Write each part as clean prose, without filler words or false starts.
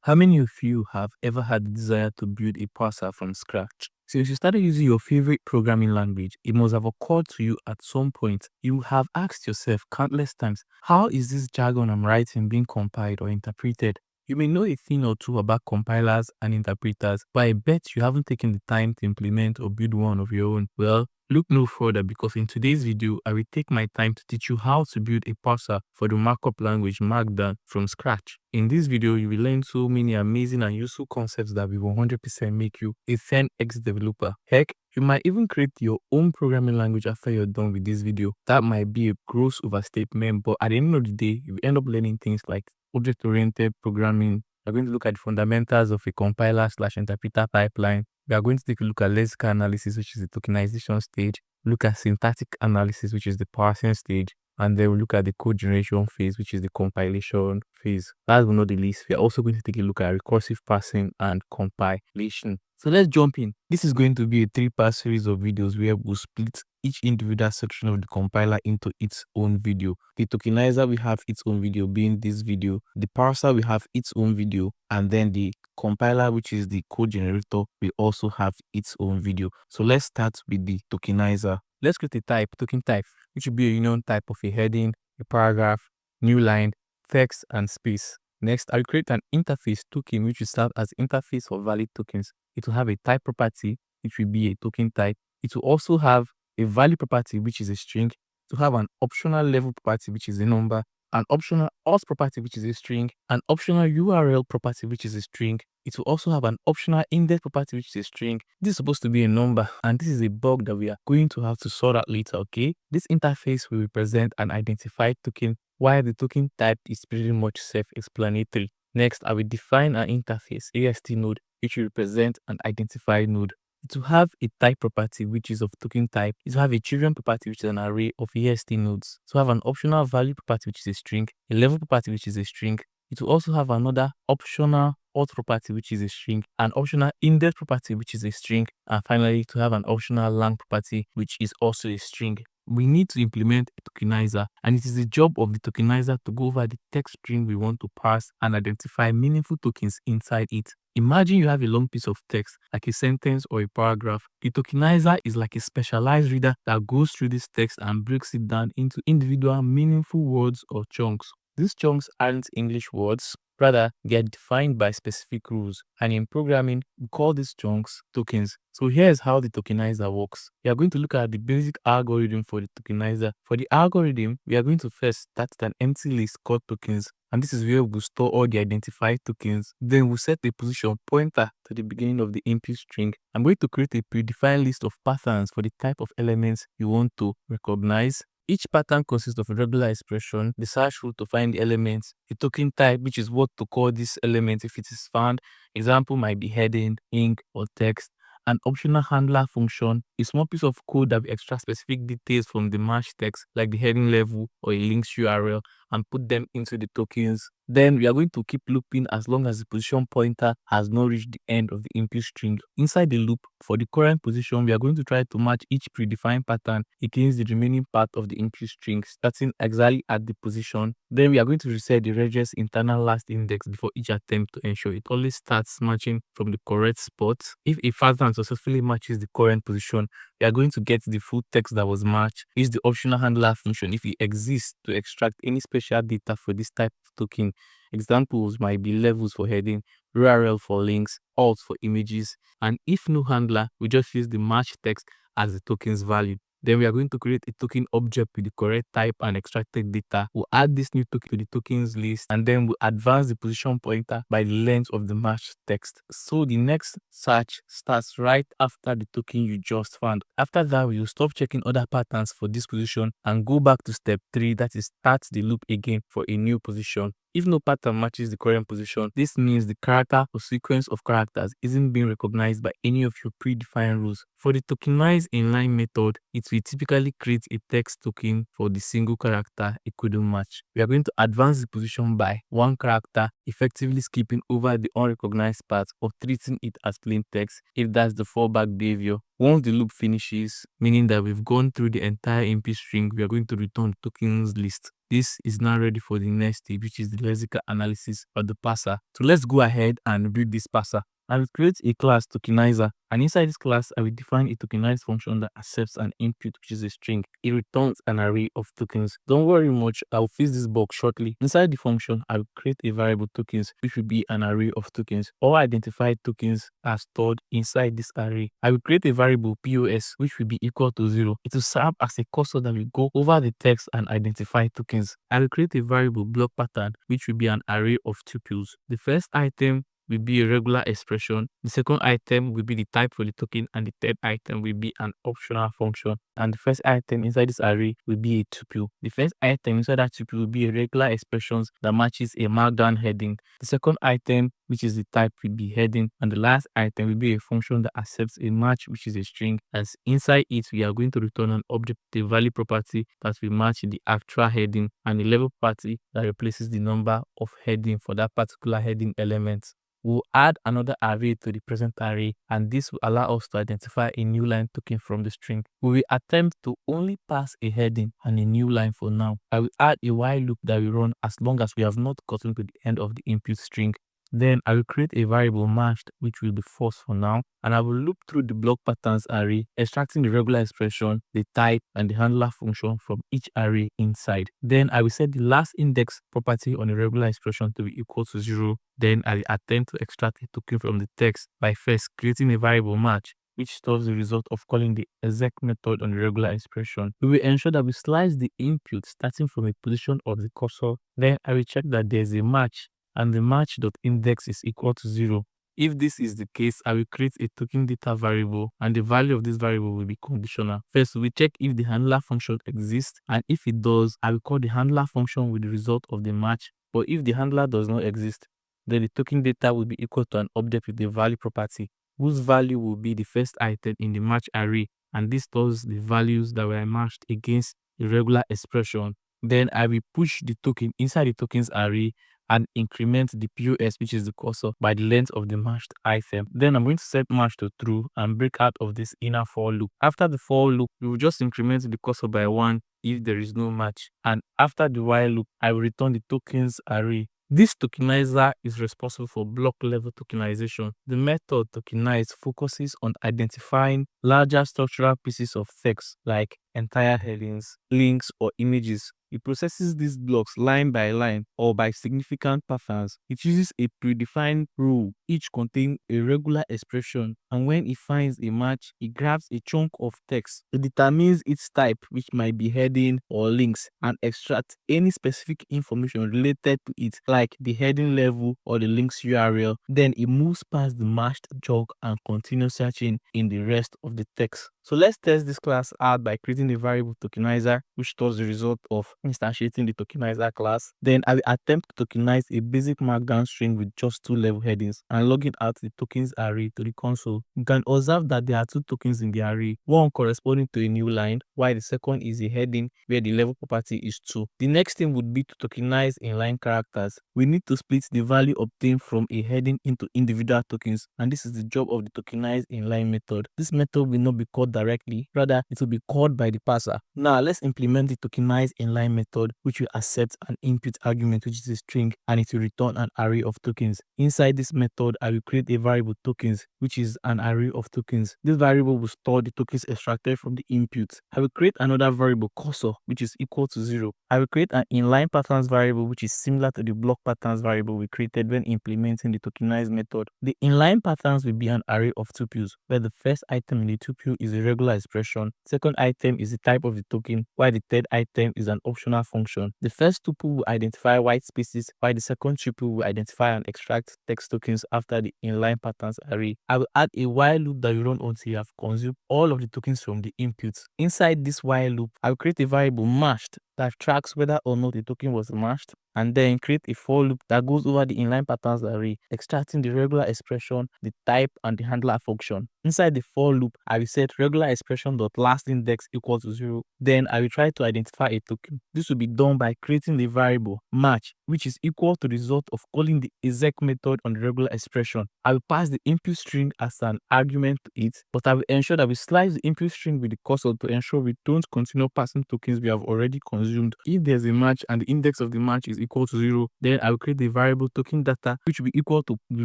How many of you have ever had the desire to build a parser from scratch? Since you started using your favorite programming language, it must have occurred to you at some point. You have asked yourself countless times, how is this jargon I'm writing being compiled or interpreted? You may know a thing or two about compilers and interpreters, but I bet you haven't taken the time to implement or build one of your own. Well, look no further, because in today's video, I will take my time to teach you how to build a parser for the markup language Markdown from scratch. In this video, you will learn so many amazing and useful concepts that will 100% make you a 10x developer. Heck, you might even create your own programming language after you're done with this video. That might be a gross overstatement, but at the end of the day, you will end up learning things like object-oriented programming. We're going to look at the fundamentals of a compiler/interpreter pipeline. We are going to take a look at lexical analysis, which is the tokenization stage, look at syntactic analysis, which is the parsing stage, and then we'll look at the code generation phase, which is the compilation phase. Last but not the least, we are also going to take a look at recursive parsing and compilation. So let's jump in. This is going to be a 3-part series of videos where we'll split each individual section of the compiler into its own video. The tokenizer will have its own video, being this video. The parser will have its own video, and then the compiler, which is the code generator, will also have its own video. So let's start with the tokenizer. Let's create a type, token type, which will be a union type of a heading, a paragraph, new line, text, and space. Next, I'll create an interface token, which will serve as interface for valid tokens. It will have a type property, which will be a token type. It will also have a value property, which is a string. To have an optional level property, which is a number, an optional auth property, which is a string, an optional URL property, which is a string. It will also have an optional index property, which is a string. This is supposed to be a number, and this is a bug that we are going to have to sort out later, okay? This interface will represent an identified token, while the token type is pretty much self-explanatory. Next, I will define an interface, AST node, which will represent an identified node. It will have a type property, which is of token type. It will have a children property, which is an array of AST nodes. So have an optional value property, which is a string, a level property, which is a string. It will also have another optional auth property, which is a string, an optional index property, which is a string, and finally to have an optional lang property, which is also a string. We need to implement a tokenizer, and it is the job of the tokenizer to go over the text string we want to parse and identify meaningful tokens inside it. Imagine you have a long piece of text, like a sentence or a paragraph. The tokenizer is like a specialized reader that goes through this text and breaks it down into individual meaningful words or chunks. These chunks aren't English words, rather they are defined by specific rules, and in programming we call these chunks tokens. So here's how the tokenizer works. We are going to look at the basic algorithm for the tokenizer. For the algorithm, we are going to first start an empty list called tokens, and this is where we'll store all the identified tokens. Then we'll set a position pointer to the beginning of the input string. I'm going to create a predefined list of patterns for the type of elements you want to recognize. Each pattern consists of a regular expression, the search rule to find the elements, a token type, which is what to call this element if it is found. Example might be heading, ink, or text. An optional handler function, a small piece of code that will extract specific details from the match text, like the heading level or a link's URL, and put them into the tokens. Then we are going to keep looping as long as the position pointer has not reached the end of the input string. Inside the loop, for the current position, we are going to try to match each predefined pattern against the remaining part of the input string, starting exactly at the position. Then we are going to reset the RegEx internal last index before each attempt to ensure it always starts matching from the correct spot. If a pattern successfully matches the current position, we are going to get the full text that was matched. Use the optional handler function if it exists to extract any special data for this type of token. Examples might be levels for heading, URL for links, alt for images, and if no handler, we just use the match text as the token's value. Then we are going to create a token object with the correct type and extracted data. We'll add this new token to the tokens list, and then we'll advance the position pointer by the length of the match text. So the next search starts right after the token you just found. After that, we'll stop checking other patterns for this position and go back to step 3, that is start the loop again for a new position. If no pattern matches the current position, this means the character or sequence of characters isn't being recognized by any of your predefined rules. For the tokenize inline method, it will typically create a text token for the single character it couldn't match. We are going to advance the position by one character, effectively skipping over the unrecognized part or treating it as plain text if that's the fallback behavior. Once the loop finishes, meaning that we've gone through the entire MP string, we are going to return tokens list. This is now ready for the next stage, which is the lexical analysis of the parser. So let's go ahead and build this parser. I will create a class Tokenizer, and inside this class, I will define a tokenized function that accepts an input, which is a string. It returns an array of tokens. Don't worry much, I will fix this bug shortly. Inside the function, I will create a variable tokens, which will be an array of tokens. All identified tokens are stored inside this array. I will create a variable POS, which will be equal to 0. It will serve as a cursor that will go over the text and identify tokens. I will create a variable block pattern, which will be an array of tuples. The first item will be a regular expression. The second item will be the type for the token, and the third item will be an optional function. And the first item inside this array will be a tuple. The first item inside that tuple will be a regular expression that matches a markdown heading. The second item, which is the type, will be heading, and the last item will be a function that accepts a match, which is a string. As inside it, we are going to return an object, the value property that will match the actual heading, and the level property that replaces the number of heading for that particular heading element. We'll add another array to the present array, and this will allow us to identify a new line token from the string. We will attempt to only pass a heading and a new line for now. I will add a while loop that will run as long as we have not gotten to the end of the input string. Then I will create a variable matched, which will be false for now, and I will loop through the block patterns array, extracting the regular expression, the type, and the handler function from each array inside. Then I will set the last index property on the regular expression to be equal to 0. Then I will attempt to extract a token from the text by first creating a variable match, which stores the result of calling the exec method on the regular expression. We will ensure that we slice the input starting from a position of the cursor. Then I will check that there is a match, and the match.index is equal to 0. If this is the case, I will create a token data variable, and the value of this variable will be conditional. First, we check if the handler function exists, and if it does, I will call the handler function with the result of the match. But if the handler does not exist, then the token data will be equal to an object with the value property, whose value will be the first item in the match array, and this stores the values that were matched against the regular expression. Then I will push the token inside the tokens array and increment the POS, which is the cursor, by the length of the matched item. Then I'm going to set match to true and break out of this inner for loop. After the for loop, we will just increment the cursor by 1 if there is no match. And after the while loop, I will return the tokens array. This tokenizer is responsible for block level tokenization. The method tokenize focuses on identifying larger structural pieces of text like entire headings, links, or images. It processes these blocks line by line or by significant patterns. It uses a predefined rule, each containing a regular expression, and when it finds a match, it grabs a chunk of text. It determines its type, which might be heading or links, and extracts any specific information related to it, like the heading level or the link's URL. Then it moves past the matched chunk and continues searching in the rest of the text. So let's test this class out by creating a variable tokenizer, which stores the result of instantiating the tokenizer class. Then I will attempt to tokenize a basic markdown string with just 2 level headings and logging out the tokens array to the console. You can observe that there are 2 tokens in the array, one corresponding to a new line, while the second is a heading where the level property is 2. The next thing would be to tokenize inline characters. We need to split the value obtained from a heading into individual tokens, and this is the job of the tokenize inline method. This method will not be called directly, rather it will be called by the parser. Now let's implement the tokenize inline method, which will accept an input argument, which is a string, and it will return an array of tokens. Inside this method, I will create a variable tokens, which is an array of tokens. This variable will store the tokens extracted from the input. I will create another variable cursor, which is equal to 0. I will create an inline patterns variable, which is similar to the block patterns variable we created when implementing the tokenize method. The inline patterns will be an array of tuples, where the first item in the tuple is a regular expression, second item is the type of the token, while the third item is an optional function. The first tuple will identify white spaces, while the second tuple will identify and extract text tokens after the inline patterns array. I will add a while loop that will run until you have consumed all of the tokens from the inputs. Inside this while loop, I will create a variable matched that tracks whether or not the token was matched. and then create a for loop that goes over the inline patterns array, extracting the regular expression, the type, and the handler function. Inside the for loop, I will set regular expression dot last index equal to 0. Then I will try to identify a token. This will be done by creating the variable match, which is equal to the result of calling the exec method on the regular expression. I will pass the input string as an argument to it, but I will ensure that we slice the input string with the cursor to ensure we don't continue passing tokens we have already consumed. If there's a match and the index of the match is equal to 0, then I will create the variable token data, which will be equal to the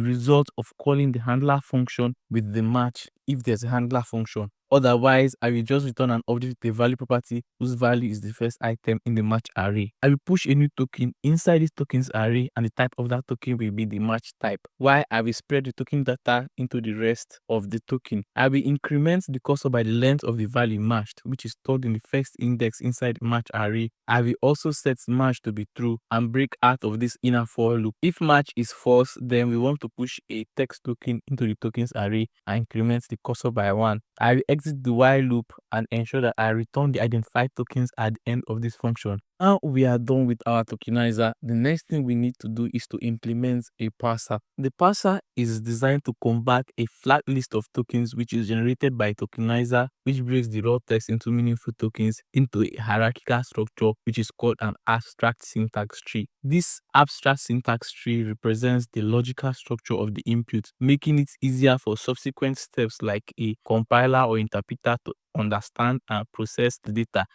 result of calling the handler function with the match if there's a handler function. Otherwise, I will just return an object with a value property whose value is the first item in the match array. I will push a new token inside this tokens array, and the type of that token will be the match type. While I will spread the token data into the rest of the token. I will increment the cursor by the length of the value matched, which is stored in the first index inside the match array. I will also set match to be true and break out of this inner for loop. If match is false, then we want to push a text token into the tokens array and increment the cursor by 1. I will exit the while loop and ensure that I return the identified tokens at the end of this function. Now we are done with our tokenizer. The next thing we need to do is to implement a parser. The parser is designed to convert a flat list of tokens which is generated by tokenizer, which breaks the raw text into meaningful tokens into a hierarchical structure which is called an abstract syntax tree. This abstract syntax tree represents the logical structure of the input, making it easier for subsequent steps like a compiler or interpreter to understand and process the data.